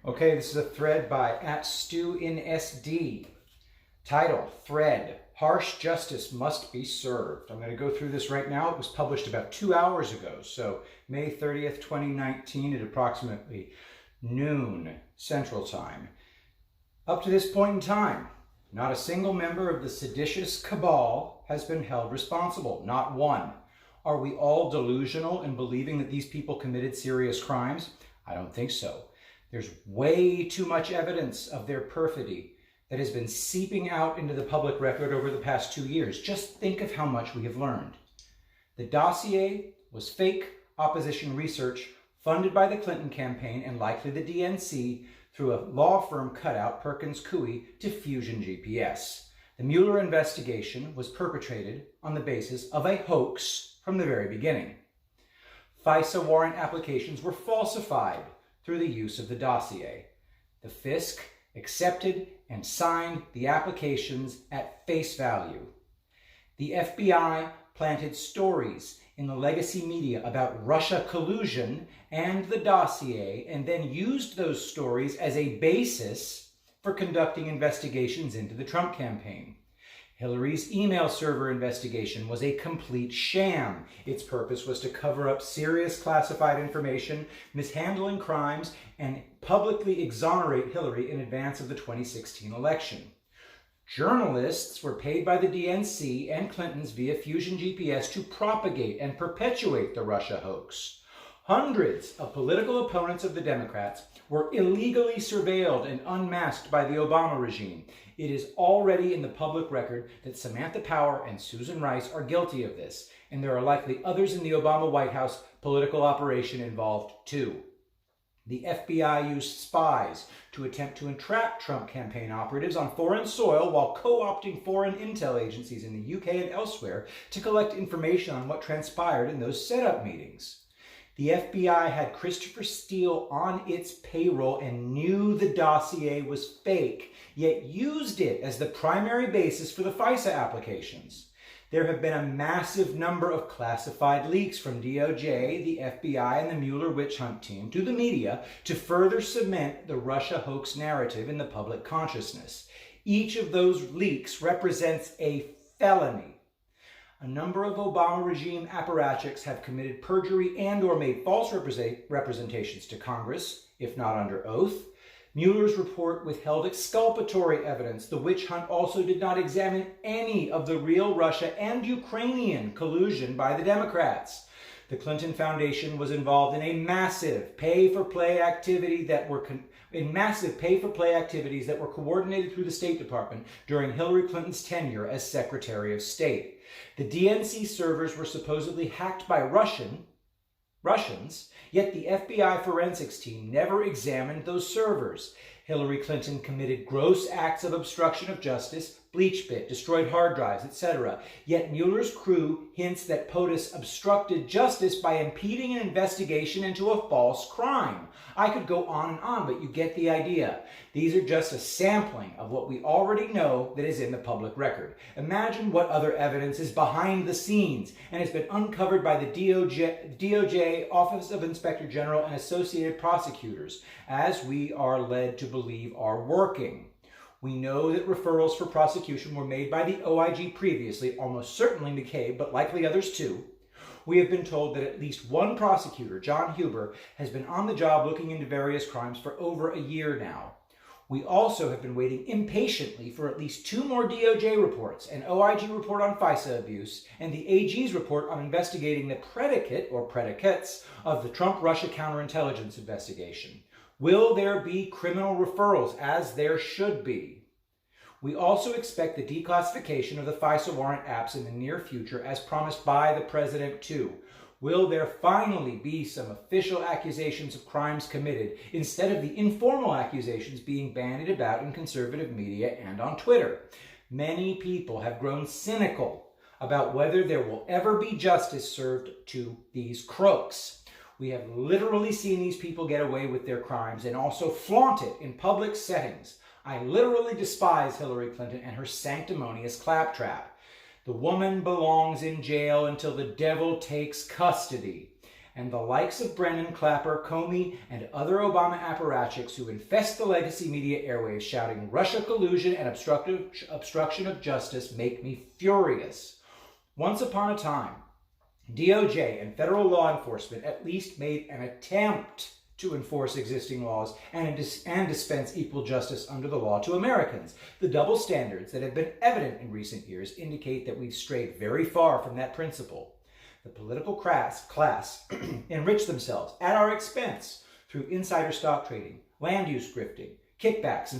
Okay, this is a thread by @StuInSD. Title, thread, Harsh Justice Must Be Served. I'm going to go through this right now. It was published about 2 hours ago, so May 30th, 2019 at approximately noon Central Time. Up to this point in time, not a single member of the seditious cabal has been held responsible, not one. Are we all delusional in believing that these people committed serious crimes? I don't think so. There's way too much evidence of their perfidy that has been seeping out into the public record over the past 2 years. Just think of how much we have learned. The dossier was fake opposition research funded by the Clinton campaign and likely the DNC through a law firm cutout, Perkins Coie, to Fusion GPS. The Mueller investigation was perpetrated on the basis of a hoax from the very beginning. FISA warrant applications were falsified through the use of the dossier. The FISC accepted and signed the applications at face value. The FBI planted stories in the legacy media about Russia collusion and the dossier, and then used those stories as a basis for conducting investigations into the Trump campaign. Hillary's email server investigation was a complete sham. Its purpose was to cover up serious classified information, mishandling crimes, and publicly exonerate Hillary in advance of the 2016 election. Journalists were paid by the DNC and Clintons via Fusion GPS to propagate and perpetuate the Russia hoax. Hundreds of political opponents of the Democrats were illegally surveilled and unmasked by the Obama regime. It is already in the public record that Samantha Power and Susan Rice are guilty of this, and there are likely others in the Obama White House political operation involved too. The FBI used spies to attempt to entrap Trump campaign operatives on foreign soil while co-opting foreign intel agencies in the UK and elsewhere to collect information on what transpired in those setup meetings. The FBI had Christopher Steele on its payroll and knew the dossier was fake, yet used it as the primary basis for the FISA applications. There have been a massive number of classified leaks from DOJ, the FBI, and the Mueller witch hunt team to the media to further cement the Russia hoax narrative in the public consciousness. Each of those leaks represents a felony. A number of Obama regime apparatchiks have committed perjury and or made false representations to Congress, if not under oath. Mueller's report withheld exculpatory evidence. The witch hunt also did not examine any of the real Russia and Ukrainian collusion by the Democrats. The Clinton Foundation was involved in massive pay-for-play activities that were coordinated through the State Department during Hillary Clinton's tenure as Secretary of State. The DNC servers were supposedly hacked by Russians, yet the FBI forensics team never examined those servers. Hillary Clinton committed gross acts of obstruction of justice, BleachBit, destroyed hard drives, etc. Yet Mueller's crew hints that POTUS obstructed justice by impeding an investigation into a false crime. I could go on, but you get the idea. These are just a sampling of what we already know that is in the public record. Imagine what other evidence is behind the scenes and has been uncovered by the DOJ, Office of Inspector General, and associated prosecutors, as we are led to believe are working. We know that referrals for prosecution were made by the OIG previously, almost certainly McCabe, but likely others too. We have been told that at least one prosecutor, John Huber, has been on the job looking into various crimes for over a year now. We also have been waiting impatiently for at least 2 more DOJ reports, an OIG report on FISA abuse, and the AG's report on investigating the predicate or predicates of the Trump-Russia counterintelligence investigation. Will there be criminal referrals, as there should be? We also expect the declassification of the FISA warrant apps in the near future, as promised by the president too. Will there finally be some official accusations of crimes committed instead of the informal accusations being bandied about in conservative media and on Twitter? Many people have grown cynical about whether there will ever be justice served to these crooks. We have literally seen these people get away with their crimes and also flaunt it in public settings. I literally despise Hillary Clinton and her sanctimonious claptrap. The woman belongs in jail until the devil takes custody. and the likes of Brennan, Clapper, Comey, and other Obama apparatchiks who infest the legacy media airwaves shouting Russia collusion and obstruction of justice make me furious. Once upon a time, DOJ and federal law enforcement at least made an attempt to enforce existing laws and dispense equal justice under the law to Americans. The double standards that have been evident in recent years indicate that we've strayed very far from that principle. The political class enrich themselves at our expense through insider stock trading, land use grifting, kickbacks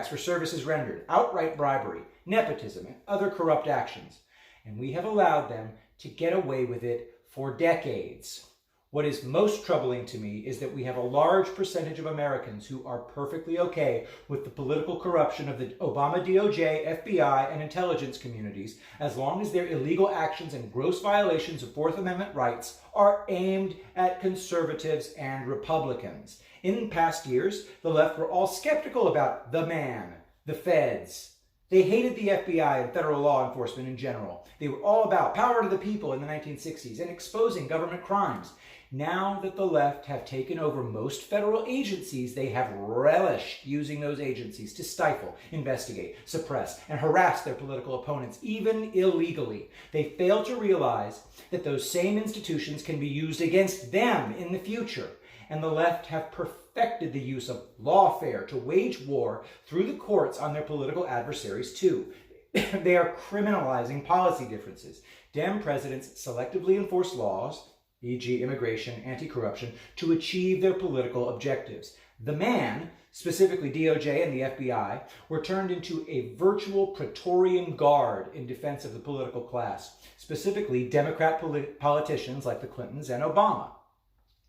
for services rendered, outright bribery, nepotism, and other corrupt actions. And we have allowed them to get away with it for decades. What is most troubling to me is that we have a large percentage of Americans who are perfectly okay with the political corruption of the Obama DOJ, FBI, and intelligence communities as long as their illegal actions and gross violations of Fourth Amendment rights are aimed at conservatives and Republicans. In past years, the left were all skeptical about the man, the feds. They hated the FBI and federal law enforcement in general. They were all about power to the people in the 1960s and exposing government crimes. Now that the left have taken over most federal agencies, they have relished using those agencies to stifle, investigate, suppress, and harass their political opponents, even illegally. They fail to realize that those same institutions can be used against them in the future. And the left have perfected the use of lawfare to wage war through the courts on their political adversaries too. They are criminalizing policy differences. Dem presidents selectively enforce laws, e.g. immigration, anti-corruption, to achieve their political objectives. The man, specifically DOJ and the FBI, were turned into a virtual Praetorian Guard in defense of the political class, specifically Democrat politicians like the Clintons and Obama.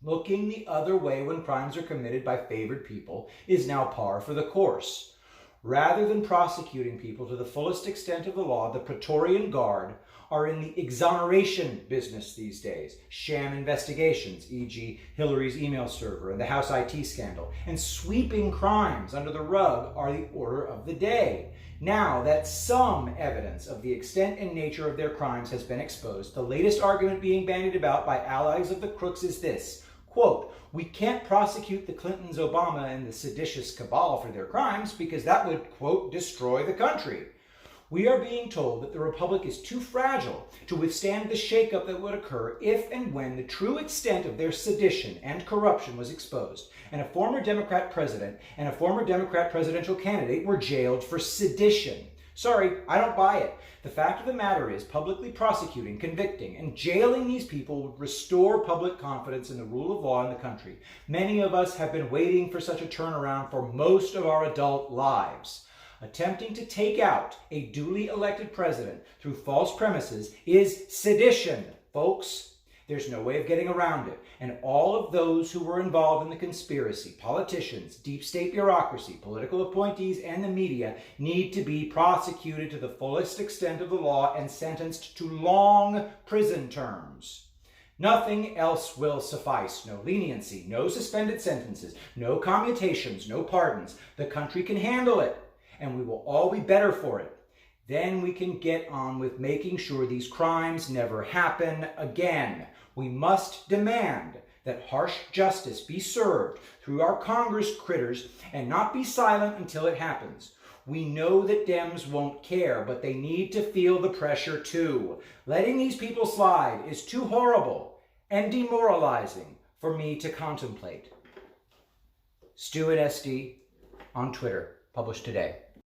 Looking the other way when crimes are committed by favored people is now par for the course. Rather than prosecuting people to the fullest extent of the law, the Praetorian Guard are in the exoneration business these days. Sham investigations, e.g. Hillary's email server and the House IT scandal, and sweeping crimes under the rug are the order of the day. Now that some evidence of the extent and nature of their crimes has been exposed, the latest argument being bandied about by allies of the crooks is this, quote, "We can't prosecute the Clintons, Obama, and the seditious cabal for their crimes because that would, quote, destroy the country." We are being told that the republic is too fragile to withstand the shakeup that would occur if and when the true extent of their sedition and corruption was exposed, and a former Democrat president and a former Democrat presidential candidate were jailed for sedition. Sorry, I don't buy it. The fact of the matter is, publicly prosecuting, convicting, and jailing these people would restore public confidence in the rule of law in the country. Many of us have been waiting for such a turnaround for most of our adult lives. Attempting to take out a duly elected president through false premises is sedition, folks. There's no way of getting around it. And all of those who were involved in the conspiracy, politicians, deep state bureaucracy, political appointees, and the media, need to be prosecuted to the fullest extent of the law and sentenced to long prison terms. Nothing else will suffice. No leniency, no suspended sentences, no commutations, no pardons. The country can handle it, and we will all be better for it. Then we can get on with making sure these crimes never happen again. We must demand that harsh justice be served through our Congress critters and not be silent until it happens. We know that Dems won't care, but they need to feel the pressure too. Letting these people slide is too horrible and demoralizing for me to contemplate. Stu and SD on Twitter, published today.